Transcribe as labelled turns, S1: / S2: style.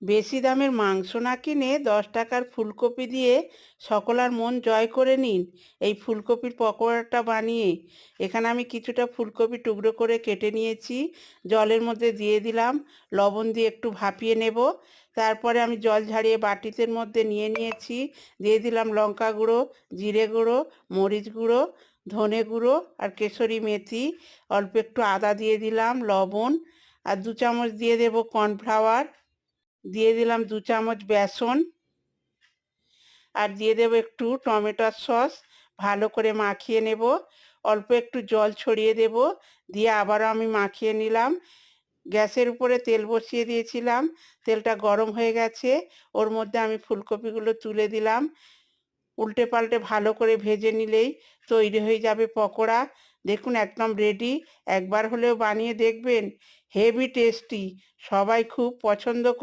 S1: বেশি দামের মাংস না কিনে 10 টাকার ফুলকপি দিয়ে সকলার মন জয় করে নিন এই ফুলকপির পকোড়াটা বানিয়ে। এখানে আমি কিছুটা ফুলকপি টুকরো করে কেটে নিয়েছি, জলের মধ্যে দিয়ে দিলাম, লবণ দিয়ে একটু ভাপিয়ে নেব। তারপরে আমি জল ঝাড়িয়ে বাটিতের মধ্যে নিয়ে নিয়েছি, দিয়ে দিলাম লঙ্কা গুঁড়ো, জিরে গুঁড়ো, মরিচ গুঁড়ো, ধনে গুঁড়ো আর কেশরি মেথি, অল্প একটু আদা দিয়ে দিলাম, লবণ, আর 2 চামচ দিয়ে দেব কর্নফ্লাওয়ার, দিয়ে দিলাম 2 চামচ বেসন, আর দিয়ে দেব একটু টমেটোর সস। ভালো করে মাখিয়ে নেব, অল্প একটু জল ছড়িয়ে দেব, দিয়ে আবারও আমি মাখিয়ে নিলাম। গ্যাসের উপরে তেল বসিয়ে দিয়েছিলাম, তেলটা গরম হয়ে গেছে, ওর মধ্যে আমি ফুলকপিগুলো তুলে দিলাম। উল্টে পাল্টে ভালো করে ভেজে নিলেই তৈরি হয়ে যাবে পকোড়া। দেখুন একদম রেডি, একবার হলেও বানিয়ে দেখবেন, হেভি টেস্টি, সবাই খুব পছন্দ করে।